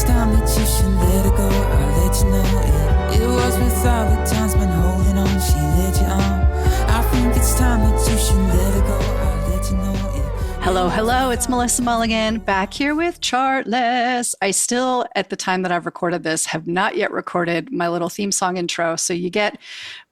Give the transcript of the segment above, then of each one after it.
it's time that you should let her go. I'll let you know it was worth all the time spent holding on. She led you on. I think it's time that you should let her go. I'll let you know it. Hello, hello. It's Melissa Mulligan back here with Chartless. I still, at the time that I've recorded this, have not yet recorded my little theme song intro. So you get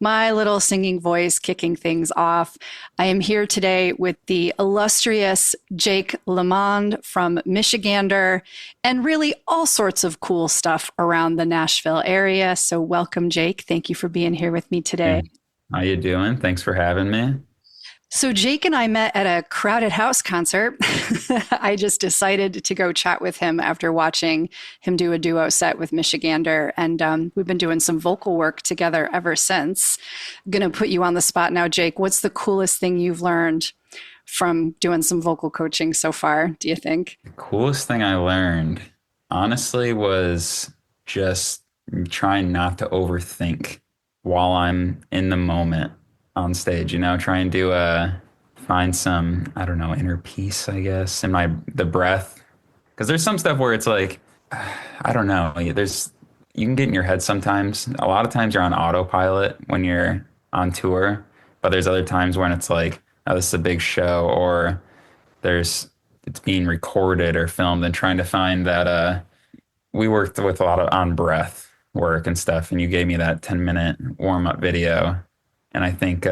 my little singing voice kicking things off. I am here today with the illustrious Jake LeMond from Michigander and really all sorts of cool stuff around the Nashville area. So welcome, Jake. Thank you for being here with me today. Hey, how you doing? Thanks for having me. So Jake and I met at a crowded house concert. I just decided to go chat with him after watching him do a duo set with Michigander. And we've been doing some vocal work together ever since. I'm going to put you on the spot now, Jake. What's the coolest thing you've learned from doing some vocal coaching so far, do you think? The coolest thing I learned, honestly, was just trying not to overthink while I'm in the moment on stage, try and find some, I don't know, inner peace, I guess, in the breath. Because there's some stuff where it's like, I don't know, you can get in your head sometimes. A lot of times you're on autopilot when you're on tour, but there's other times when it's like, oh, this is a big show, or it's being recorded or filmed, and trying to find that, we worked with a lot of on breath work and stuff, and you gave me that 10-minute warm-up video. And I think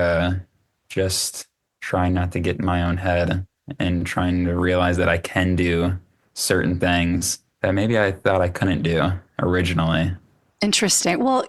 just trying not to get in my own head and trying to realize that I can do certain things that maybe I thought I couldn't do originally. Interesting. Well,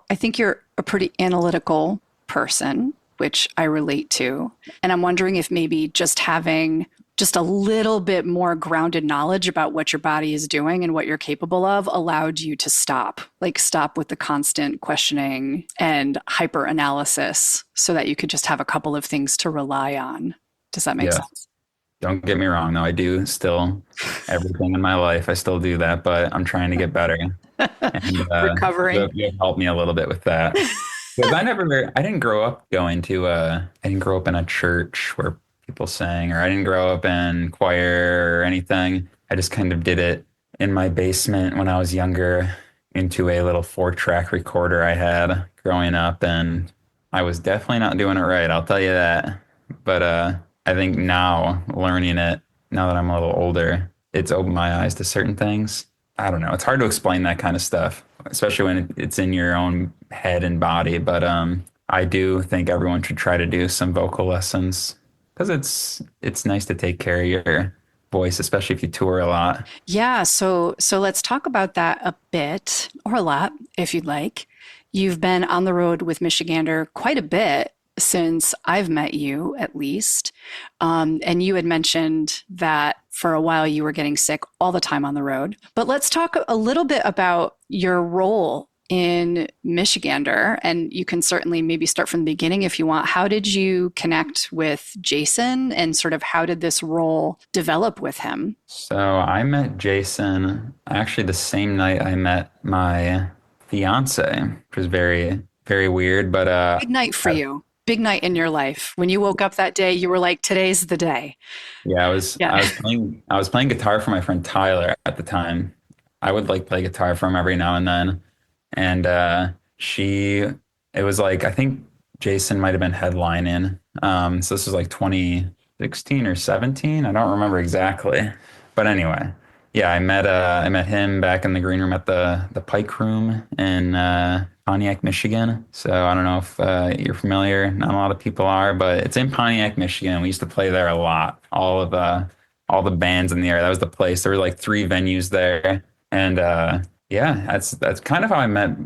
I think you're a pretty analytical person, which I relate to. And I'm wondering if maybe just having just a little bit more grounded knowledge about what your body is doing and what you're capable of allowed you to stop with the constant questioning and hyper analysis so that you could just have a couple of things to rely on. Does that make sense? Don't get me wrong, though. I do still, everything in my life, I still do that, but I'm trying to get better. And, recovering. You've helped me a little bit with that. Because I didn't grow up I didn't grow up in a church where people sang, or I didn't grow up in choir or anything. I just kind of did it in my basement when I was younger into a little 4-track recorder I had growing up, and I was definitely not doing it right, I'll tell you that. But I think now, learning it, now that I'm a little older, it's opened my eyes to certain things. I don't know, it's hard to explain that kind of stuff, especially when it's in your own head and body, but I do think everyone should try to do some vocal lessons, because it's nice to take care of your voice, especially if you tour a lot. Yeah, so let's talk about that a bit, or a lot, if you'd like. You've been on the road with Michigander quite a bit since I've met you, at least. And you had mentioned that for a while you were getting sick all the time on the road. But let's talk a little bit about your role in Michigander, and you can certainly maybe start from the beginning if you want. How did you connect with Jason, and sort of how did this role develop with him? So I met Jason actually the same night I met my fiance, which was very, very weird, but big night for you. Big night in your life. When you woke up that day, you were like, today's the day. Yeah, I was playing guitar for my friend Tyler at the time. I would play guitar for him every now and then. And it was like, I think Jason might have been headlining. So this was like 2016 or 17. I don't remember exactly. But anyway, yeah, I met him back in the green room at the Pike Room in Pontiac, Michigan. So I don't know if you're familiar. Not a lot of people are, but it's in Pontiac, Michigan. We used to play there a lot. All the bands in the area. That was the place. There were like 3 venues there. And yeah, that's kind of how I met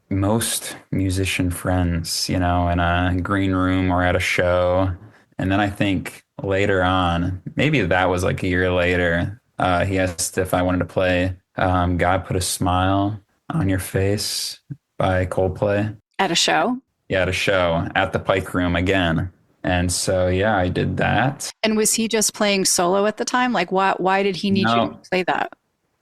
most musician friends, in a green room or at a show. And then I think later on, maybe that was like a year later, he asked if I wanted to play God Put a Smile on Your Face by Coldplay. At a show? Yeah, at a show at the Pike Room again. And so, yeah, I did that. And was he just playing solo at the time? Like, why did he need you to play that?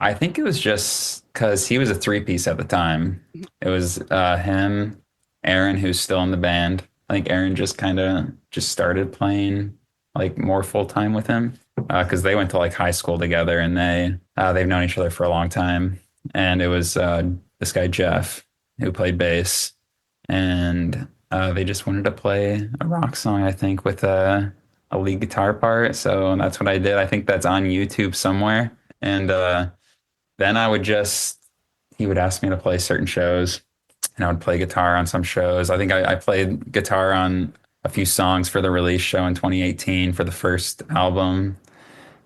I think it was just because he was a 3-piece at the time. It was him, Aaron, who's still in the band. I think Aaron just started playing like more full time with him because they went to like high school together, and they've known each other for a long time. and it was this guy Jeff who played bass, and they just wanted to play a rock song, I think, with a lead guitar part. So that's what I did. I think that's on YouTube somewhere. And then he would ask me to play certain shows, and I would play guitar on some shows. I think I played guitar on a few songs for the release show in 2018 for the first album.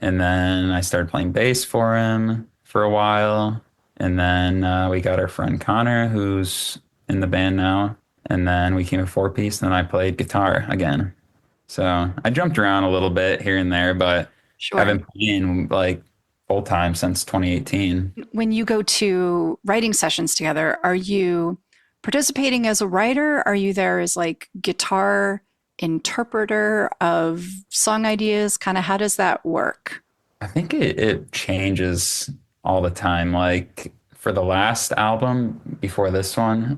And then I started playing bass for him for a while. And then we got our friend Connor, who's in the band now. And then we came a four piece, and then I played guitar again. So I jumped around a little bit here and there, but I've Sure. been playing like full time since 2018. When you go to writing sessions together, are you participating as a writer? Are you there as like guitar interpreter of song ideas? Kind of how does that work? I think it changes all the time. Like for the last album before this one,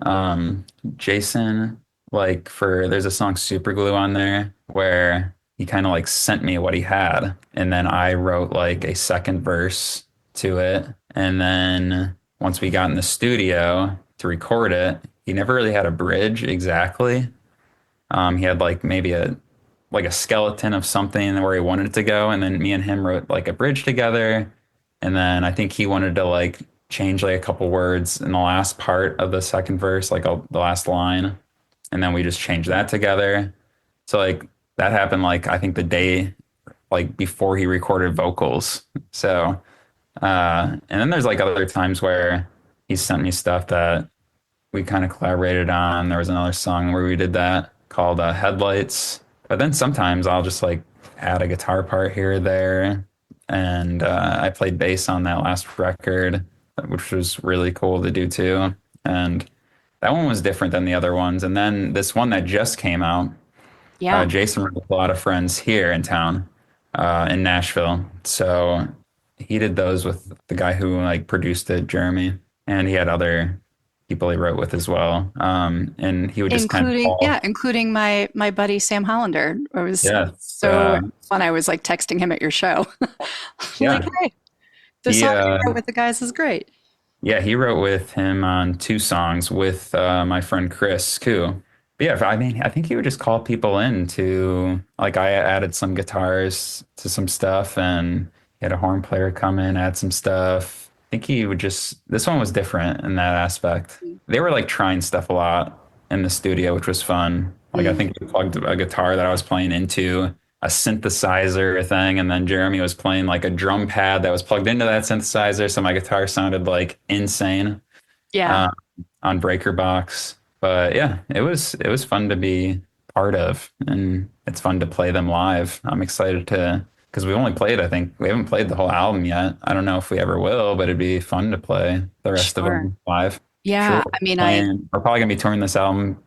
Jason, there's a song Super Glue on there where he kind of like sent me what he had. And then I wrote like a second verse to it. And then once we got in the studio to record it, he never really had a bridge exactly. He had like maybe a skeleton of something where he wanted it to go, and then me and him wrote like a bridge together. And then I think he wanted to like change like a couple words in the last part of the second verse, like the last line, and then we just changed that together. So like that happened like I think the day like before he recorded vocals. So and then there's like other times where he sent me stuff that we kind of collaborated on. There was another song where we did that called Headlights. But then sometimes I'll just like add a guitar part here or there. And I played bass on that last record, which was really cool to do too. And that one was different than the other ones. And then this one that just came out, Yeah. Jason wrote with a lot of friends here in town, in Nashville. So he did those with the guy who like produced it, Jeremy, and he had other people he wrote with as well. And he would just kind of Including, call. yeah, including my buddy Sam Hollander. It was Yeah, so fun. I was like texting him at your show. Like, yeah. hey, the He song you wrote with the guys is great. Yeah, he wrote with him on two songs with my friend Chris Koo. But yeah, I mean, I think he would just call people in to like I added some guitars to some stuff, and he had a horn player come in, add some stuff. I think he would just this one was different in that aspect. They were like trying stuff a lot in the studio, which was fun. Like I Mm. think we plugged a guitar that I was playing into a synthesizer thing, and then Jeremy was playing like a drum pad that was plugged into that synthesizer, so my guitar sounded like insane Yeah, uh, on breaker box. But yeah, it was fun to be part of, and it's fun to play them live. I'm excited to because we only played, I think we haven't played the whole album yet. I don't know if we ever will, but it'd be fun to play the rest of sure. them live. Sure, Yeah, I mean, we're probably gonna be touring this album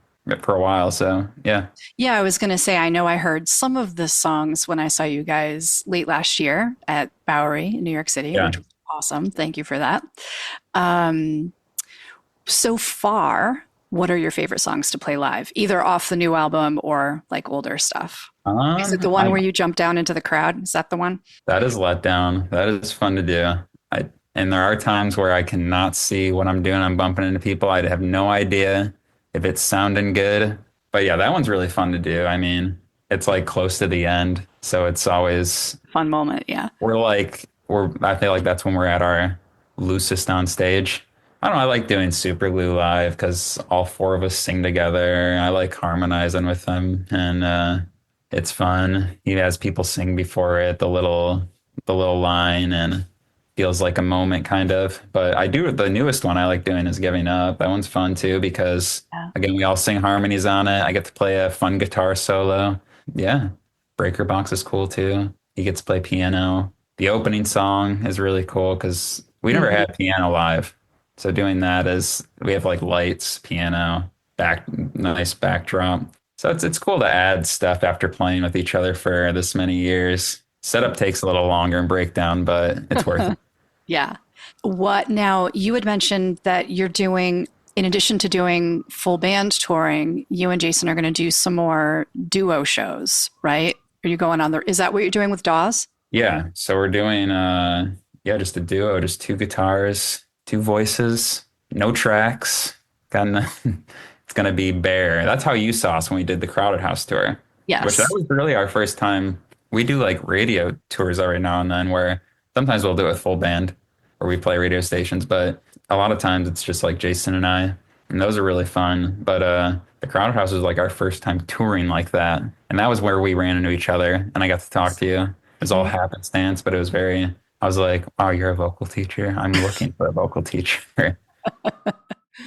for a while, so yeah. I was gonna say, I know I heard some of the songs when I saw you guys late last year at Bowery in New York City, Yeah. which was awesome. Thank you for that. Um, so far, what are your favorite songs to play live, either off the new album or like older stuff? Is it the one I where you jump down into the crowd? Is that the one? That is letdown. That is fun to do. And there are times where I cannot see what I'm doing. I'm bumping into people. I have no idea if it's sounding good. But yeah, that one's really fun to do. I mean, it's like close to the end, so it's always Fun moment, yeah. I feel like that's when we're at our loosest on stage. I don't know. I like doing Super Glue live because all four of us sing together. I like harmonizing with them, and it's fun. He has people sing before it, the little line, and feels like a moment kind of. But I do the newest one I like doing is Giving Up. That one's fun too because Yeah. again we all sing harmonies on it. I get to play a fun guitar solo. Yeah, Breaker Box is cool too. He gets to play piano. The opening song is really cool because we never Mhm. had piano live. So doing that is we have like lights, piano, nice backdrop. So it's cool to add stuff after playing with each other for this many years. Setup takes a little longer and breakdown, but it's worth it. Yeah. What now? You had mentioned that you're doing, in addition to doing full band touring, you and Jason are going to do some more duo shows, right? Are you going on is that what you're doing with Dawes? Yeah, so we're doing just a duo, just two guitars, two voices, no tracks. Gonna, it's gonna be bare. That's how you saw us when we did the Crowded House tour, which that Yes. was really our first time. We do like radio tours every now and then where sometimes we'll do a full band or we play radio stations, but a lot of times it's just like Jason and I, and those are really fun. But the Crowded House was like our first time touring like that, and that was where we ran into each other, and I got to talk to you. It was all happenstance, but it was very. I was like, "Oh, you're a vocal teacher. I'm looking for a vocal teacher."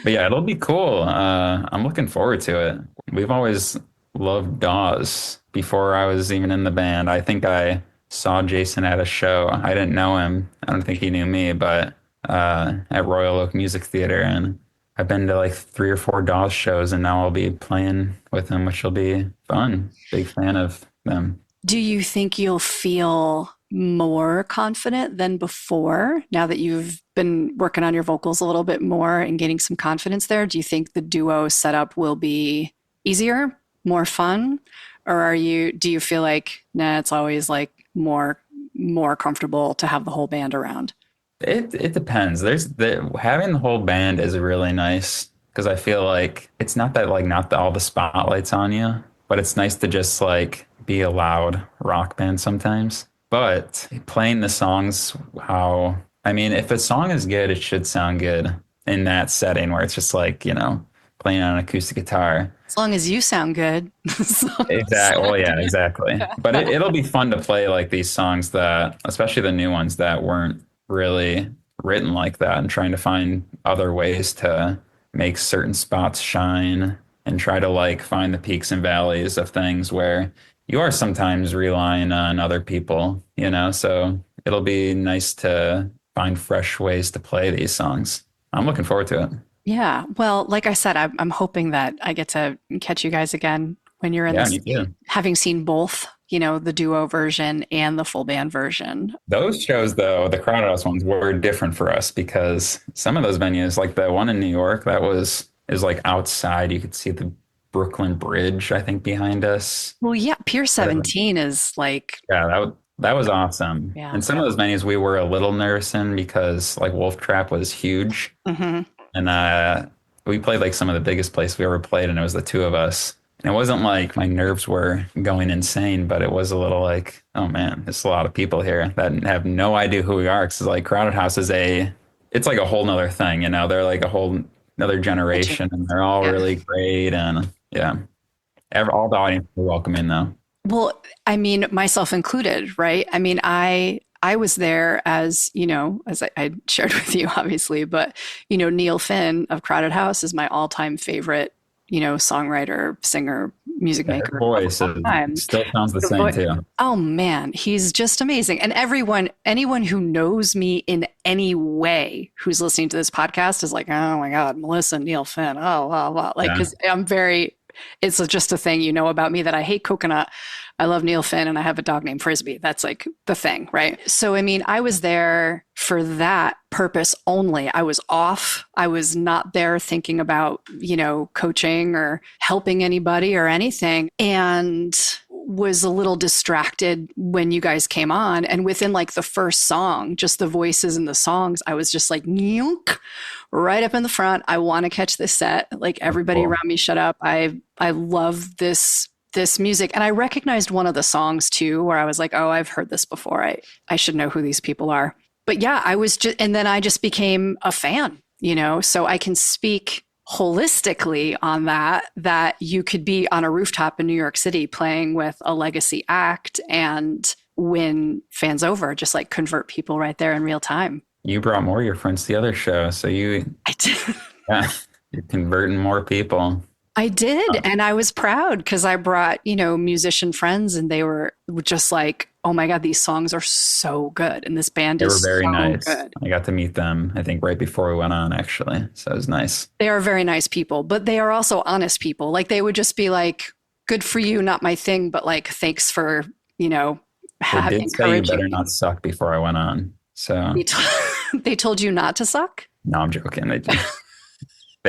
But yeah, it'll be cool. I'm looking forward to it. We've always loved Dawes before I was even in the band. I think I saw Jason at a show. I didn't know him. I don't think he knew me, but at Royal Oak Music Theater. And I've been to like 3 or 4 Dawes shows, and now I'll be playing with him, which will be fun. Big fan of them. Do you think you'll feel more confident than before now that you've been working on your vocals a little bit more and gaining some confidence there? Do you think the duo setup will be easier, more fun? Or do you feel like, nah, it's always like more comfortable to have the whole band around? It depends. Having the whole band is really nice because I feel like it's not that like not all the spotlights on you, but it's nice to just like be a loud rock band sometimes. But playing the songs, I mean, if a song is good, it should sound good in that setting where it's just like, playing on an acoustic guitar. As long as you sound good. Exactly. Well, yeah, exactly. But it'll be fun to play like these songs that, especially the new ones that weren't really written like that, and trying to find other ways to make certain spots shine and try to like find the peaks and valleys of things where you are sometimes relying on other people, so it'll be nice to find fresh ways to play these songs. I'm looking forward to it. Yeah. Well, like I said, I'm hoping that I get to catch you guys again when you're in Yeah, this, me too. having seen both, the duo version and the full band version. Those shows, though, the Crowded House ones were different for us because some of those venues, like the one in New York, is like outside. You could see the Brooklyn Bridge, I think, behind us. Well, yeah, Pier 17 is like, Yeah, that was awesome. yeah. And some of those venues we were a little nervous in because like Wolf Trap was huge. Mhm. And we played like some of the biggest places we ever played, and it was the two of us. And it wasn't like my nerves were going insane, but it was a little like, oh man, there's a lot of people here that have no idea who we are. Because like Crowded House it's like a whole nother thing, They're like a whole another generation, and they're all Yeah. really great. And yeah, all the audience were welcoming though. Well, I mean, myself included, right? I mean, I was there as, as I shared with you, obviously, but, Neil Finn of Crowded House is my all-time favorite, songwriter, singer, music Her maker of voice all time. still sounds the The same vo- too. Oh man, he's just amazing. And anyone who knows me in any way who's listening to this podcast is like, oh my God, Melissa, Neil Finn. Oh, wow, wow. Like, Yeah. because it's just a thing about me that I hate coconut. I love Neil Finn and I have a dog named Frisbee. That's like the thing, right? So, I mean, I was there for that purpose only. I was off. I was not there thinking about, coaching or helping anybody or anything. And was a little distracted when you guys came on. And within like the first song, just the voices and the songs, I was just like, nyunk, right up in the front. I want to catch this set. Like everybody around me, shut up. I love this music. And I recognized one of the songs too, where I was like, oh, I've heard this before. I should know who these people are. But yeah, and then I just became a fan, so I can speak holistically on that you could be on a rooftop in New York City playing with a legacy act and win fans over, just like convert people right there in real time. You brought more of your friends to the other show, so I did. yeah, you're converting more people. I did. And I was proud because I brought, musician friends and they were just like, oh my God, these songs are so good. And this band They were is very so nice. good. I got to meet them, I think, right before we went on, actually. So it was nice. They are very nice people, but they are also honest people. Like they would just be like, good for you, not my thing, but like, thanks for, They did say you encouraging better me. not suck before I went on. So They told you not to suck? no, I'm joking. They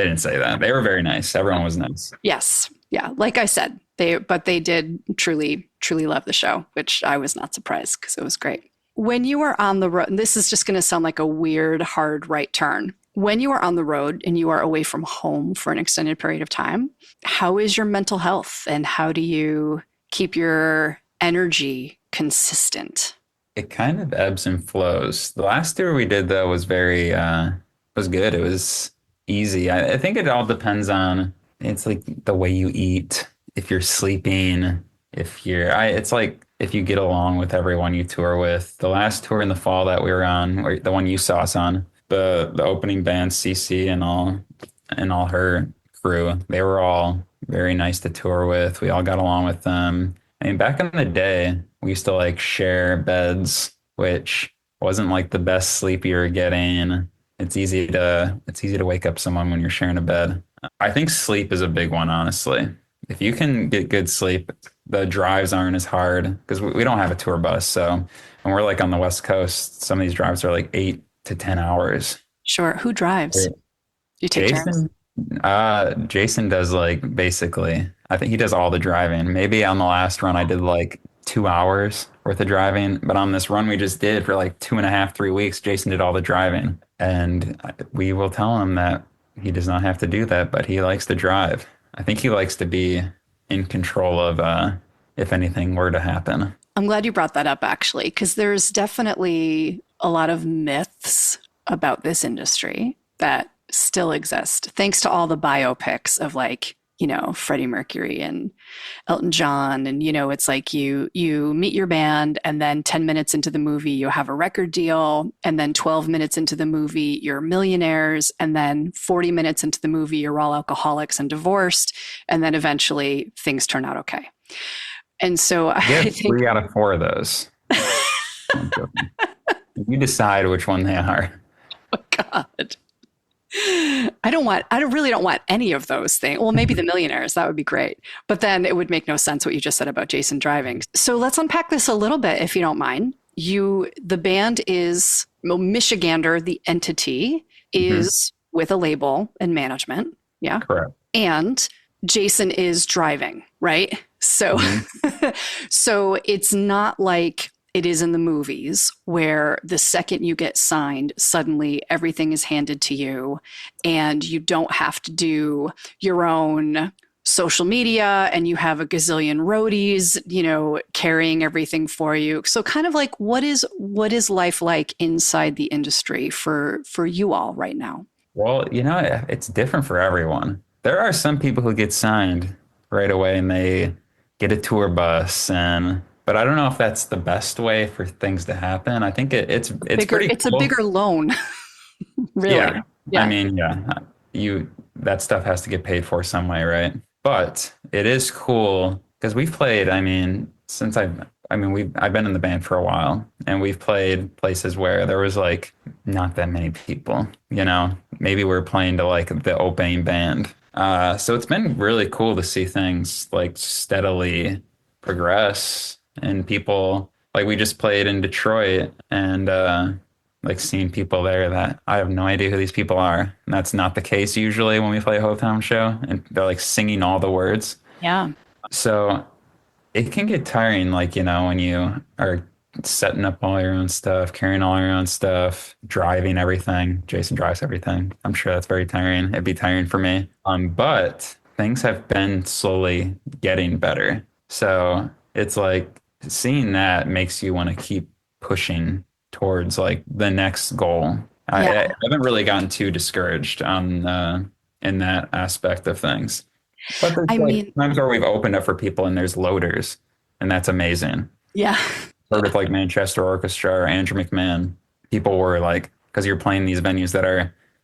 didn't say that. They were very nice. Everyone was nice. Yes. Yeah. Like I said, they did truly, truly love the show, which I was not surprised because it was great. When you were on the road, and this is just going to sound like a weird, hard right turn, When you are on the road and you are away from home for an extended period of time, how is your mental health and how do you keep your energy consistent? It kind of ebbs and flows. The last tour we did though was very was good. It was easy. I think it all depends on it's like the way you eat, if you're sleeping, if you're it's like if you get along with everyone you tour with. The last tour in the fall that we were on, or the one you saw us on, the opening band CC and all her crew, they were all very nice to tour with. We all got along with them. I mean, back in the day, we used to like share beds, which wasn't like the best sleep you were getting. It's easy to wake up someone when you're sharing a bed. I think sleep is a big one, honestly. If you can get good sleep, the drives aren't as hard because we don't have a tour bus. So when we're like on the West Coast, some of these drives are like 8 to 10 hours. Sure. Who drives? You take turns? Jason does like basically, I think he does all the driving. Maybe on the last run I did like 2 hours worth of driving, but on this run we just did for like 2.5, 3 weeks, Jason did all the driving. And we will tell him that he does not have to do that, but he likes to drive. I think he likes to be in control of if anything were to happen. I'm glad you brought that up actually, because there's definitely a lot of myths about this industry that still exist, thanks to all the biopics of like, Freddie Mercury and Elton John. And, it's like you meet your band and then 10 minutes into the movie, you have a record deal. And then 12 minutes into the movie, you're millionaires. And then 40 minutes into the movie, you're all alcoholics and divorced. And then eventually things turn out okay. And so I think 3 out of 4 of those. You decide which one they are. Oh God. I really don't want any of those things. Well, maybe the millionaires, that would be great. But then it would make no sense what you just said about Jason driving. So let's unpack this a little bit, if you don't mind. The band is, Michigander, the entity, is with a label and management. Yeah. Correct. And Jason is driving, right? So, so it's not like it is in the movies where the second you get signed, suddenly everything is handed to you and you don't have to do your own social media and you have a gazillion roadies, carrying everything for you. So kind of like what is life like inside the industry for you all right now? Well, it's different for everyone. There are some people who get signed right away and they get a tour bus but I don't know if that's the best way for things to happen. I think it's bigger, pretty it's cool. a bigger loan. Really. Yeah. I mean, that stuff has to get paid for some way, right? But it is cool because we've played, I've been in the band for a while and we've played places where there was like not that many people, maybe we're playing to like the opening band. So it's been really cool to see things like steadily progress. And people, like we just played in Detroit and like seeing people there that I have no idea who these people are. And that's not the case usually when we play a hometown show and they're like singing all the words. Yeah. So it can get tiring, like, when you are setting up all your own stuff, carrying all your own stuff, driving everything. Jason drives everything. I'm sure that's very tiring. It'd be tiring for me. But things have been slowly getting better. So it's like, seeing that makes you want to keep pushing towards like the next goal. I haven't really gotten too discouraged on in that aspect of things. But there's times where we've opened up for people and there's loaders, and that's amazing. Yeah. Sort of like Manchester Orchestra or Andrew McMahon. People were like, because you're playing these venues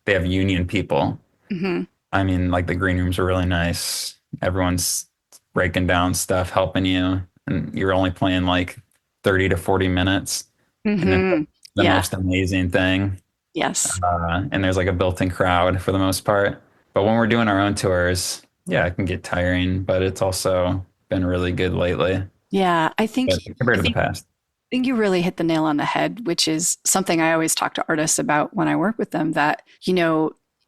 they have union people. Mm-hmm. Like the green rooms are really nice. Everyone's breaking down stuff, helping you. And you're only playing like 30 to 40 minutes. Mm-hmm. And then the most amazing thing. Yes. And there's like a built-in crowd for the most part. But when we're doing our own tours, it can get tiring, but it's also been really good lately. Yeah, I think compared to the past. I think you really hit the nail on the head, which is something I always talk to artists about when I work with them, that,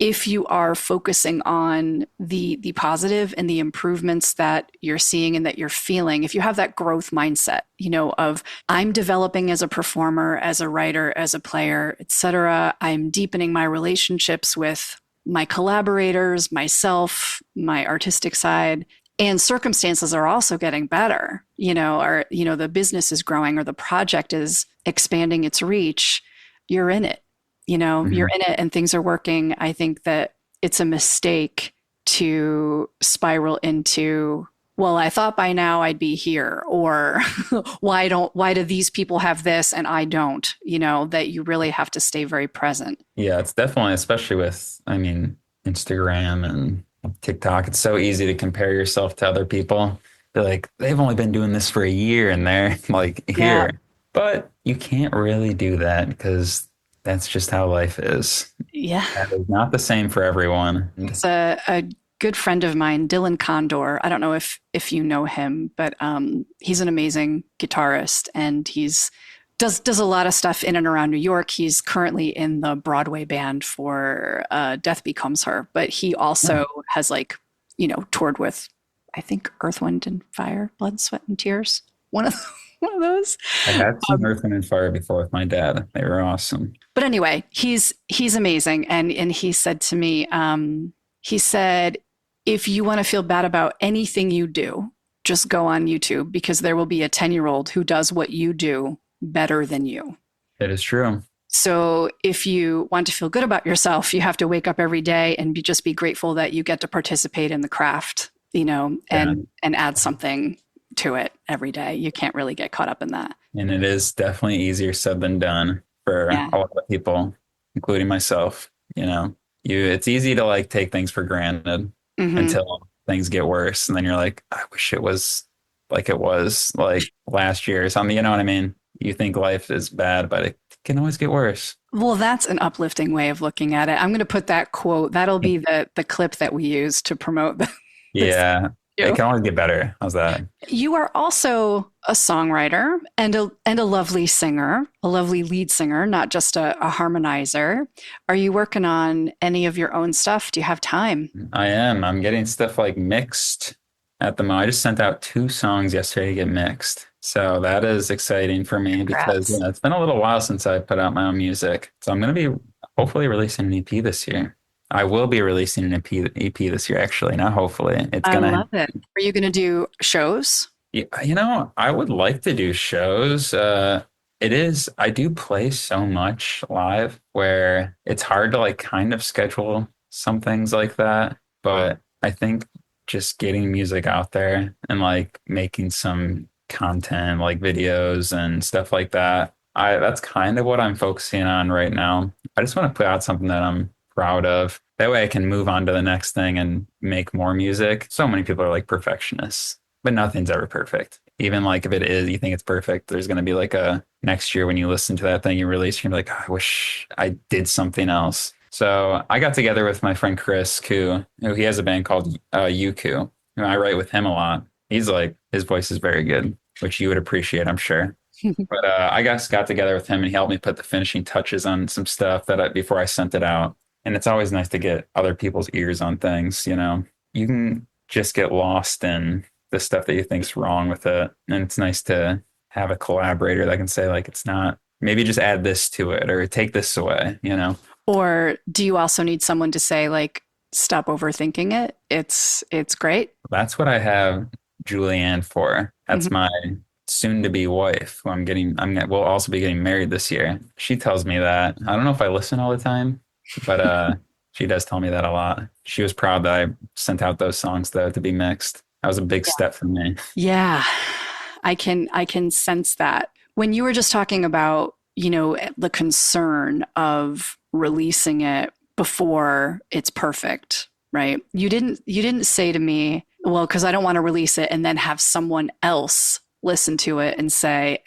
if you are focusing on the positive and the improvements that you're seeing and that you're feeling, if you have that growth mindset, of I'm developing as a performer, as a writer, as a player, etc. I'm deepening my relationships with my collaborators, myself, my artistic side, and circumstances are also getting better, or the business is growing or the project is expanding its reach, you're in it. You're in it and things are working. I think that it's a mistake to spiral into, well, I thought by now I'd be here, or why do these people have this and I don't, that you really have to stay very present. Yeah, it's definitely, especially with, I mean, Instagram and TikTok, it's so easy to compare yourself to other people. They're like, they've only been doing this for a year and they're like Yeah. here. But you can't really do that because that's just how life is. Yeah. That is not the same for everyone. It's a good friend of mine, Dylan Condor. I don't know if you know him, but he's an amazing guitarist and does a lot of stuff in and around New York. He's currently in the Broadway band for Death Becomes Her, but he also has toured with, I think, Earth, Wind and Fire, Blood, Sweat and Tears. One of those. I had seen Earth, Wind and Fire before with my dad. They were awesome. But anyway, he's amazing, and he said to me, he said, if you want to feel bad about anything you do, just go on YouTube because there will be a 10-year-old who does what you do better than you. That is true. So if you want to feel good about yourself, you have to wake up every day and just be grateful that you get to participate in the craft, and add something to it every day. You can't really get caught up in that. And it is definitely easier said than done for a lot of people, including myself. It's easy to take things for granted until things get worse. And then you're like, I wish it was like it was like last year or something. You know what I mean? You think life is bad, but it can always get worse. Well, that's an uplifting way of looking at it. I'm going to put that quote. That'll be the clip that we use to promote this. Yeah. It can always get better. How's that? You are also a songwriter and a lovely singer, a lovely lead singer, not just a harmonizer. Are you working on any of your own stuff? Do you have time? I am. I'm getting stuff mixed at the moment. I just sent out 2 songs yesterday to get mixed. So that is exciting for me because it's been a little while since I put out my own music. So I'm going to be hopefully releasing an EP this year. I will be releasing an EP this year, actually. Not hopefully. I love it. Are you going to do shows? Yeah, I would like to do shows. I do play so much live where it's hard to kind of schedule some things like that. But I think just getting music out there and making some content videos and stuff like that, that's kind of what I'm focusing on right now. I just want to put out something that I'm proud of. That way I can move on to the next thing and make more music. So many people are perfectionists, but nothing's ever perfect. Even if it is, you think it's perfect, there's going to be a next year when you listen to that thing you release, you're going to be like, oh, I wish I did something else. So I got together with my friend Chris Koo, who he has a band called Yuku. I write with him a lot. He's his voice is very good, which you would appreciate, I'm sure. But I got together with him and he helped me put the finishing touches on some stuff before I sent it out. And it's always nice to get other people's ears on things, You can just get lost in the stuff that you think's wrong with it. And it's nice to have a collaborator that can say it's not, maybe just add this to it or take this away, Or do you also need someone to say stop overthinking it? It's great. That's what I have Julianne for. That's my soon-to-be wife who we'll also be getting married this year. She tells me that. I don't know if I listen all the time, but she does tell me that a lot. She was proud that I sent out those songs though to be mixed. That was a big step for me. Yeah, I can sense that. When you were just talking about, the concern of releasing it before it's perfect, right? You didn't say to me, well, because I don't want to release it and then have someone else listen to it and say,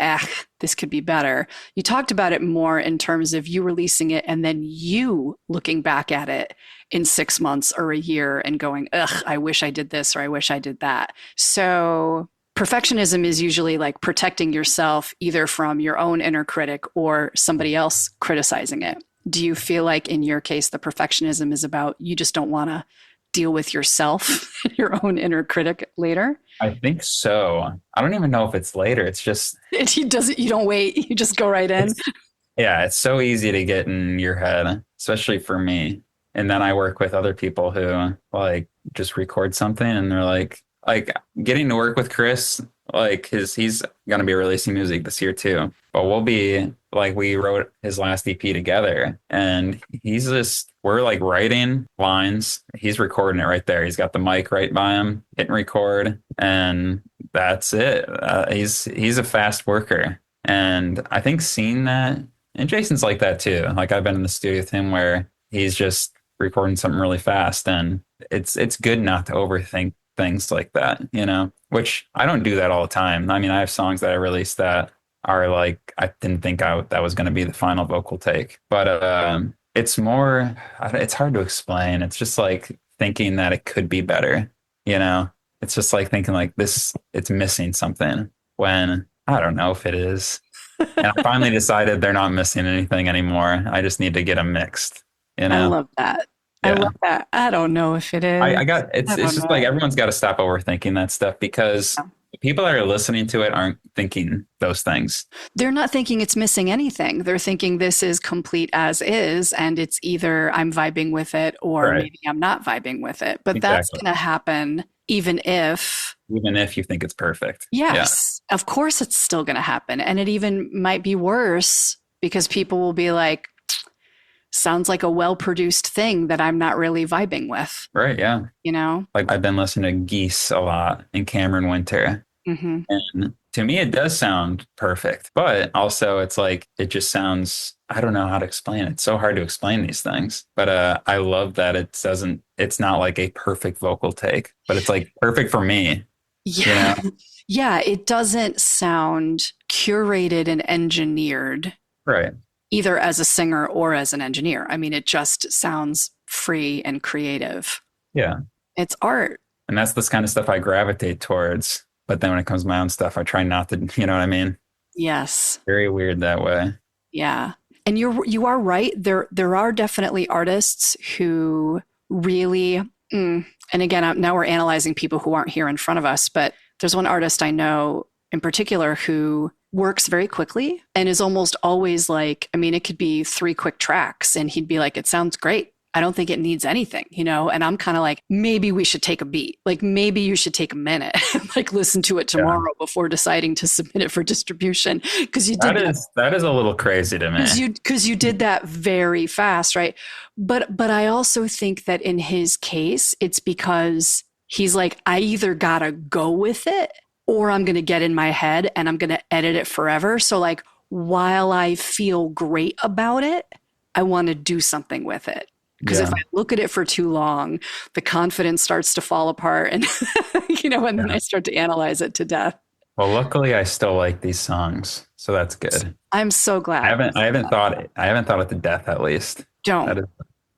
this could be better. You talked about it more in terms of you releasing it and then you looking back at it in 6 months or a year and going, I wish I did this or I wish I did that. So perfectionism is usually protecting yourself either from your own inner critic or somebody else criticizing it. Do you feel like in your case, the perfectionism is about you just don't want to deal with yourself, your own inner critic later? I think so. I don't even know if it's later. It's just, He doesn't, you don't wait, you just go right in. it's, yeah, it's so easy to get in your head, especially for me. And then I work with other people who like just record something and they're like getting to work with Chris, like he's gonna be releasing music this year too. But we'll be like we wrote his last EP together and we're like writing lines. He's recording it right there. He's got the mic right by him, hitting record, and that's it. He's a fast worker. And I think seeing that, and Jason's like that too. Like I've been in the studio with him where he's just recording something really fast, and it's good not to overthink things like that, which I don't do that all the time. I mean, I have songs that I released that are like, I didn't think that was going to be the final vocal take, but it's more, it's hard to explain. It's just like thinking that it could be better, it's just like thinking like it's missing something when I don't know if it is. And I finally decided they're not missing anything anymore. I just need to get them mixed, I love that. I love that. I don't know if it is. It's just like everyone's got to stop overthinking that stuff because the people that are listening to it aren't thinking those things. They're not thinking it's missing anything. They're thinking this is complete as is, and it's either I'm vibing with it or maybe I'm not vibing with it. But that's going to happen even if you think it's perfect. Yes, of course it's still going to happen. And it even might be worse because people will be like, sounds like a well-produced thing that I'm not really vibing with. Right, yeah. Like I've been listening to Geese a lot in Cameron Winter. Mm-hmm. And to me, it does sound perfect. But also it's like, it just sounds, I don't know how to explain it. It's so hard to explain these things. But I love that it's not like a perfect vocal take, but it's like perfect for me. Yeah. Yeah, it doesn't sound curated and engineered. Right. Either as a singer or as an engineer. I mean, it just sounds free and creative. Yeah. It's art. And that's this kind of stuff I gravitate towards. But then when it comes to my own stuff, I try not to, you know what I mean? Yes. Very weird that way. Yeah. And you are right. There are definitely artists who really, and again, now we're analyzing people who aren't here in front of us, but there's one artist I know in particular who works very quickly and is almost always like, I mean, it could be 3 quick tracks and he'd be like, it sounds great. I don't think it needs anything, and I'm kind of like, maybe we should take a beat. Like maybe you should take a minute, like listen to it tomorrow before deciding to submit it for distribution. Because you did that is a little crazy to me. Because you did that very fast, right? But I also think that in his case, it's because he's like, I either gotta go with it or I'm going to get in my head and I'm going to edit it forever. So like, while I feel great about it, I want to do something with it. Because if I look at it for too long, the confidence starts to fall apart and, and then I start to analyze it to death. Well, luckily I still like these songs. So that's good. I'm so glad. I haven't thought it to death, at least. Don't.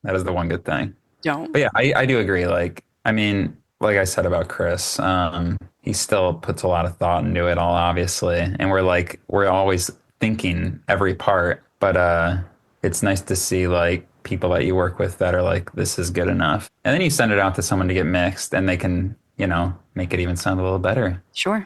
That is the one good thing. Don't. But yeah, I do agree. Like, I mean, like I said about Chris, he still puts a lot of thought into it all, obviously. And we're always thinking every part, but it's nice to see like people that you work with that are like, this is good enough. And then you send it out to someone to get mixed and they can, make it even sound a little better. Sure.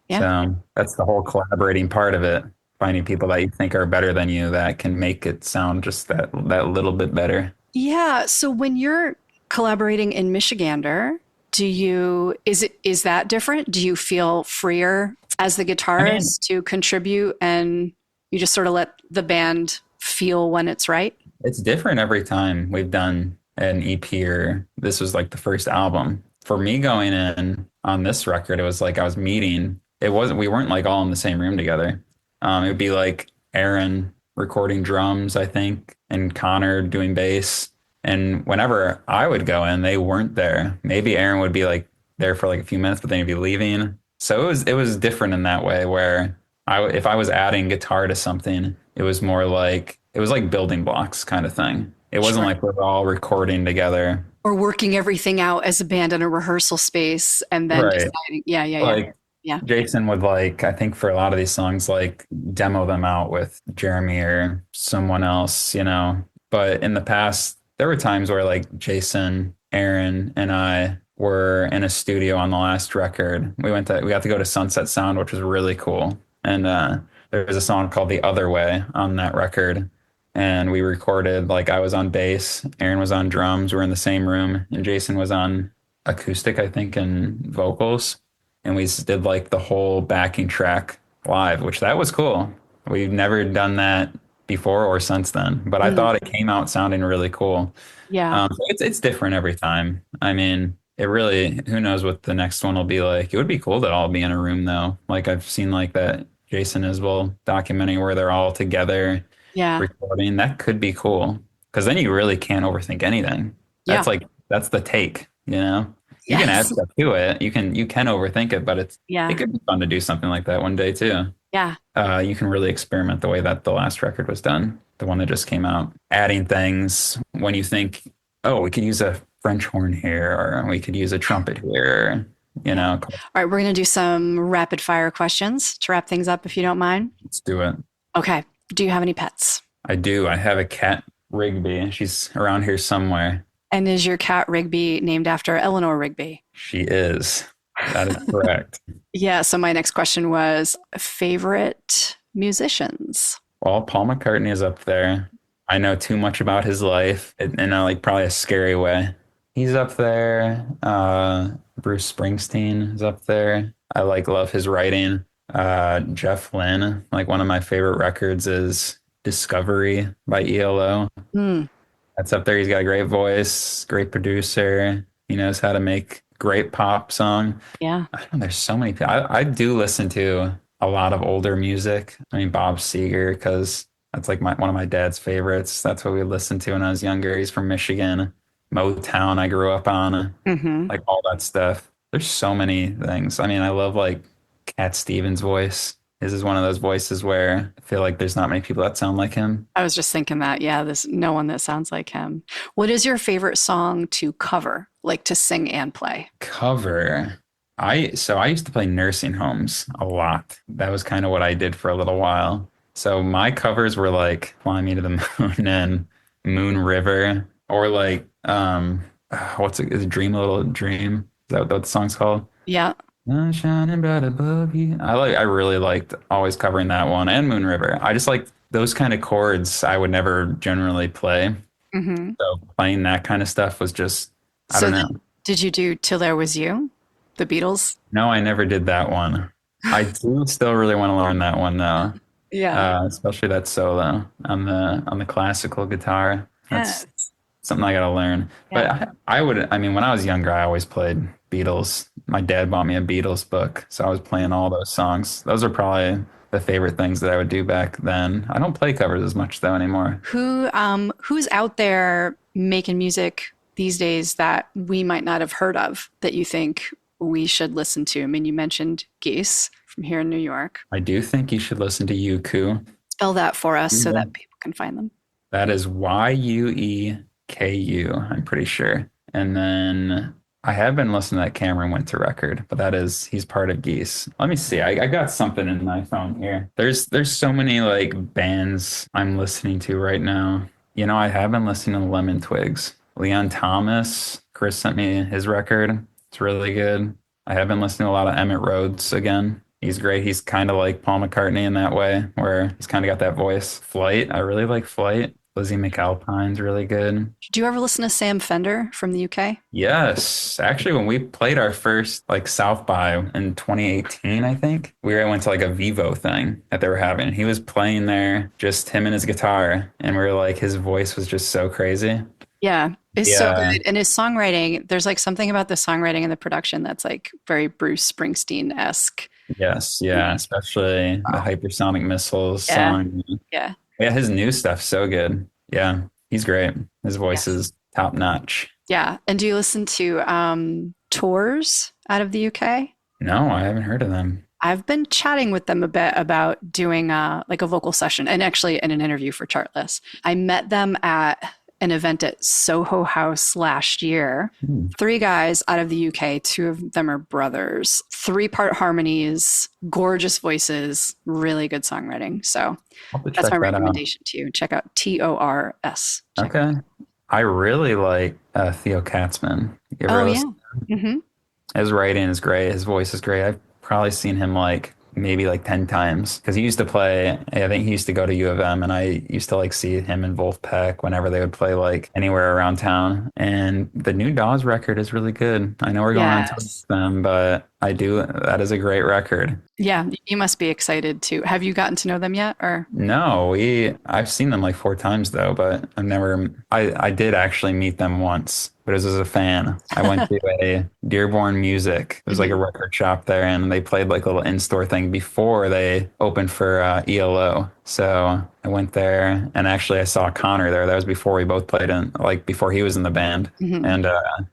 Yeah. So that's the whole collaborating part of it. Finding people that you think are better than you that can make it sound just that little bit better. Yeah. So when you're collaborating in Michigander, is that different? Do you feel freer as the guitarist to contribute and you just sort of let the band feel when it's right? It's different every time we've done an EP or this was like the first album. For me going in on this record, it was like I was meeting. We weren't like all in the same room together. It would be like Aaron recording drums, I think, and Connor doing bass. And whenever I would go in, they weren't there. Maybe Aaron would be like there for like a few minutes, but then he'd be leaving. So it was different in that way where if I was adding guitar to something, it was more like, it was like building blocks kind of thing. It wasn't like we're all recording together. Or working everything out as a band in a rehearsal space and then deciding, yeah. Jason would like, I think for a lot of these songs, like demo them out with Jeremy or someone else, But in the past, there were times where like Jason, Aaron, and I were in a studio on the last record. We got to go to Sunset Sound, which was really cool. And there was a song called The Other Way on that record. And we recorded, like, I was on bass, Aaron was on drums, we're in the same room, and Jason was on acoustic, I think, and vocals. And we did like the whole backing track live, which that was cool. We've never done that before or since then, but I Mm, thought it came out sounding really cool. yeah. So it's different every time. I mean, it really, who knows what the next one will be like. It would be cool to all be in a room though. Like I've seen like that Jason Isbell documentary where they're all together Yeah. recording. That could be cool because then you really can't overthink anything. Yeah. That's the take, you know? You can add Yes. stuff to it. You can overthink it, but it Yeah. could be fun to do something like that one day too. Yeah. You can really experiment the way that the last record was done, the one that just came out, adding things when you think, oh, we could use a French horn here, or we could use a trumpet here, you Yeah. know, All right. We're going to do some rapid fire questions to wrap things up, if you don't mind. let's do it. Okay. Do you have any pets? I do. I have a cat, Rigby. She's around here somewhere. And is your cat Rigby named after Eleanor Rigby? She is. That is correct. Yeah. So my next question was favorite musicians. Well, Paul McCartney is up there. I know too much about his life in a like probably a scary way. He's up there. Bruce Springsteen is up there. I like love his writing. Jeff Lynne, like one of my favorite records is Discovery by ELO. Hmm. That's up there. He's got a great voice, great producer. He knows how to make great pop song. Yeah. I don't know, there's so many people. I do listen to a lot of older music. I mean, Bob Seger, because that's like one of my dad's favorites. That's what we listened to when I was younger. He's from Michigan. Motown, I grew up on, Hmm. like all that stuff. There's so many things. I mean, I love like Cat Stevens' voice. His is one of those voices where I feel like there's not many people that sound like him. I was just thinking that. Yeah. There's no one that sounds like him. What is your favorite song to cover, like to sing and play? Cover. I used to play nursing homes a lot. That was kind of what I did for a little while. So my covers were like Fly Me to the Moon and Moon River or like what's it? Is it Dream a Little Dream? Is that what the song's called? Yeah. Sun shining bright above you. I really liked always covering that one and Moon River. I just like those kind of chords I would never generally play. Hmm. So playing that kind of stuff was just I So don't know. did you do Till There Was You, the Beatles? No, I never did that one. I do still really want to learn that one though. Yeah. Especially that solo on the classical guitar. That's Yes. something I gotta learn. But Yeah. I mean, when I was younger, I always played Beatles. My dad bought me a Beatles book, so I was playing all those songs. Those are probably the favorite things that I would do back then. I don't play covers as much though anymore. Who's out there making music these days that we might not have heard of that you think we should listen to? I mean, you mentioned Geese from here in New York. I do think you should listen to Yuku. Spell that for us so Yeah. that people can find them. That is Yueku, I'm pretty sure. And then I have been listening to that Cameron Winter record, but he's part of Geese. Let me see. I got something in my phone here. There's so many like bands I'm listening to right now. You know, I have been listening to Lemon Twigs. Leon Thomas, Chris sent me his record. It's really good. I have been listening to a lot of Emmett Rhodes again. He's great. He's kind of like Paul McCartney in that way, where he's kind of got that voice. Flight, I really like Flight. Lizzie McAlpine's really good. Did you ever listen to Sam Fender from the UK? Yes, actually, when we played our first like South by in 2018, I think we went to like a Vivo thing that they were having. He was playing there, just him and his guitar, and we were like, his voice was just so crazy. Yeah, it's so Yeah. good. And his songwriting, there's like something about the songwriting and the production that's like very Bruce Springsteen-esque. Yes, yeah, especially the Hypersonic Missiles Yeah. song. Yeah. Yeah, his new stuff's so good. Yeah, he's great. His voice is top notch. Yeah. And do you listen to tours out of the UK? No, I haven't heard of them. I've been chatting with them a bit about doing like a vocal session and actually in an interview for Chartless. I met them at an event at Soho House last year. Hmm. Three guys out of the UK, two of them are brothers, three-part harmonies, gorgeous voices, really good songwriting. So I'll have to that's my check that out. recommendation to you. Check out TORS. Check it out. Okay. I really like Theo Katzman. You ever Oh, yeah. listen? Hmm. His writing is great. His voice is great. I've probably seen him like maybe like 10 times because he used to play, I think he used to go to U of M and I used to like see him in Wolfpack whenever they would play like anywhere around town. And the new Dawes record is really good. I know we're going on to Yes. them, but that is a great record. Yeah, you must be excited too. Have you gotten to know them yet? Or No, I've seen them like 4 times though, but I did actually meet them once, but it was as a fan. I went to a Dearborn Music. It was like a record shop there and they played like a little in-store thing before they opened for ELO. So I went there and actually I saw Connor there. That was before we both played like before he was in the band. Mhm. And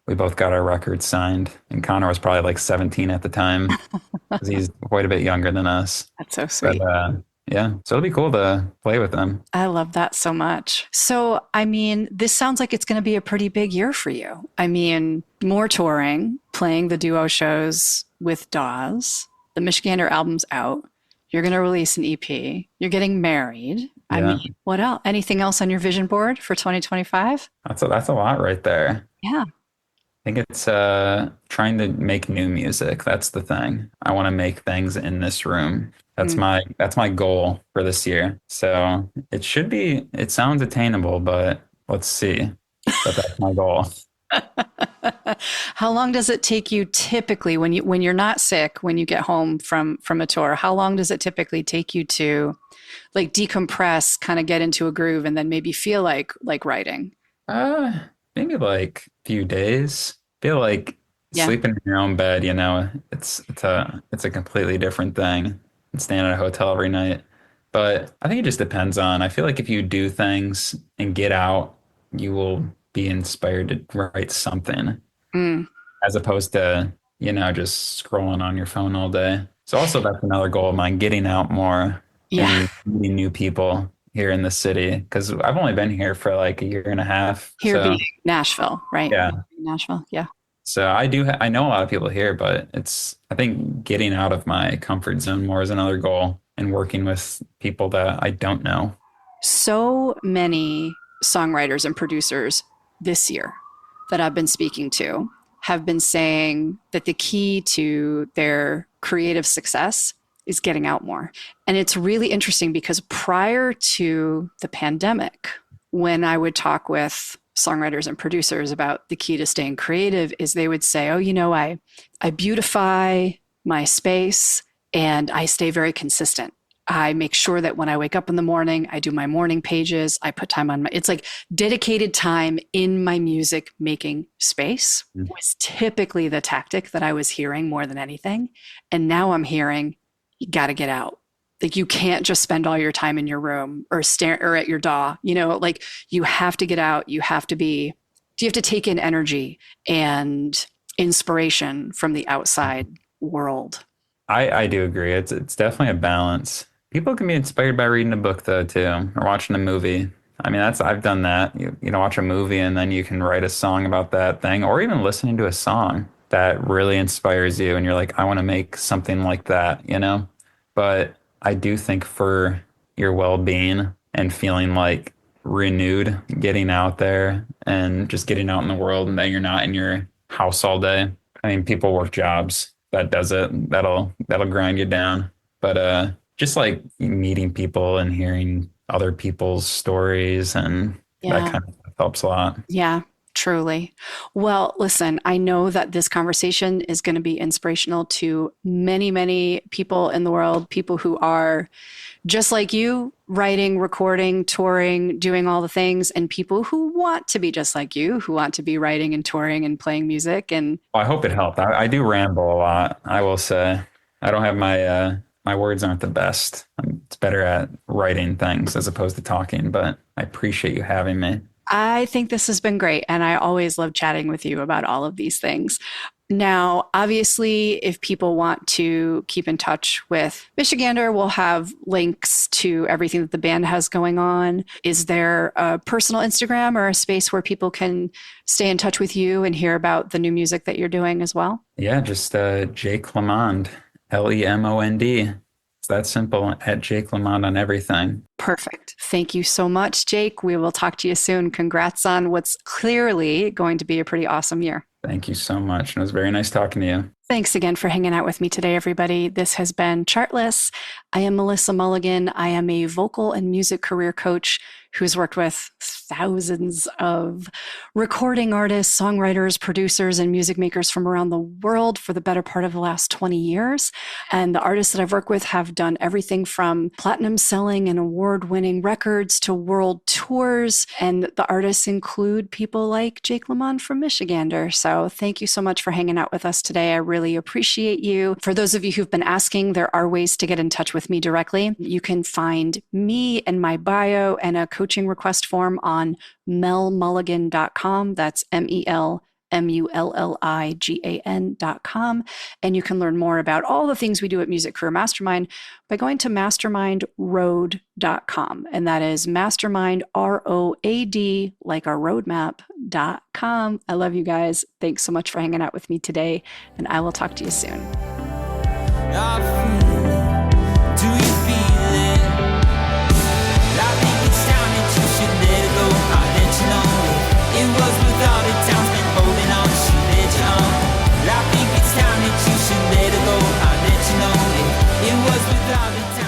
we both got our records signed. And Connor was probably like 17 at the time because he's quite a bit younger than us. That's so But sweet. yeah, so it'll be cool to play with them. I love that so much. So, I mean, this sounds like it's going to be a pretty big year for you. I mean, more touring, playing the duo shows with Dawes. The Michigander album's out. You're going to release an EP. You're getting married. I Yeah. mean, what else? Anything else on your vision board for 2025? That's a lot right there. Yeah. I think it's trying to make new music. That's the thing. I want to make things in this room. That's my goal for this year. So it sounds attainable, but let's see. But that's my goal. How long does it take you typically when you're not sick, when you get home from a tour? How long does it typically take you to like decompress, kind of get into a groove, and then maybe feel like writing? Uh, Maybe like a few days. Feel like Yeah. sleeping in your own bed, it's a completely different thing than staying at a hotel every night. But I think it just depends on. I feel like if you do things and get out, you will be inspired to write something Mm, as opposed to, just scrolling on your phone all day. So also that's another goal of mine, getting out more yeah. and meeting new people here in the city because I've only been here for like a year and a half. Here So being Nashville, right? yeah. Nashville. Yeah. So I know a lot of people here, but I think getting out of my comfort zone more is another goal and working with people that I don't know. So many songwriters and producers this year that I've been speaking to have been saying that the key to their creative success is getting out more. And it's really interesting because prior to the pandemic, when I would talk with songwriters and producers about the key to staying creative is they would say, oh, I beautify my space and I stay very consistent. I make sure that when I wake up in the morning, I do my morning pages. I put time on it's like dedicated time in my music making space was typically the tactic that I was hearing more than anything. And now I'm hearing, you got to get out. Like you can't just spend all your time in your room or stare or at your DAW, like you have to get out. You have to take in energy and inspiration from the outside world. I do agree. It's definitely a balance. People can be inspired by reading a book though too, or watching a movie. I mean, I've done that. Watch a movie and then you can write a song about that thing, or even listening to a song that really inspires you, and you're like, I want to make something like that. But I do think for your well-being and feeling like renewed, getting out there and just getting out in the world, and then you're not in your house all day. I mean, people work jobs. That does it. That'll grind you down. But just like meeting people and hearing other people's stories and that kind of stuff helps a lot. Yeah, truly. Well, listen, I know that this conversation is going to be inspirational to many, many people in the world, people who are just like you, writing, recording, touring, doing all the things, and people who want to be just like you, who want to be writing and touring and playing music. And Well, I hope it helped. I do ramble a lot, I will say. I don't have my words aren't the best. It's better at writing things as opposed to talking, but I appreciate you having me. I think this has been great. And I always love chatting with you about all of these things. Now, obviously, if people want to keep in touch with Michigander, we'll have links to everything that the band has going on. Is there a personal Instagram or a space where people can stay in touch with you and hear about the new music that you're doing as well? Yeah, just Jake LeMond, LEMOND. It's that simple, at Jake LeMond on everything. Perfect. Thank you so much, Jake. We will talk to you soon. Congrats on what's clearly going to be a pretty awesome year. Thank you so much. And it was very nice talking to you. Thanks again for hanging out with me today, everybody. This has been Chartless. I am Melissa Mulligan. I am a vocal and music career coach who's worked with thousands of recording artists, songwriters, producers, and music makers from around the world for the better part of the last 20 years. And the artists that I've worked with have done everything from platinum selling and award-winning records to world tours. And the artists include people like Jake LeMond from Michigander. So thank you so much for hanging out with us today. I really appreciate you. For those of you who've been asking, there are ways to get in touch with me directly. You can find me and my bio and a coaching request form on melmulligan.com. That's MELMULLIGAN.com. And you can learn more about all the things we do at Music Career Mastermind by going to mastermindroad.com. And that is mastermind, ROAD, like our roadmap.com. I love you guys. Thanks so much for hanging out with me today. And I will talk to you soon. I feel it. Do you feel it? I think it's time that you should let it go. I'll let you know it was without a time's been holding on. She let you on. I think it's time that you should let it go. I'll let you know it was without a time.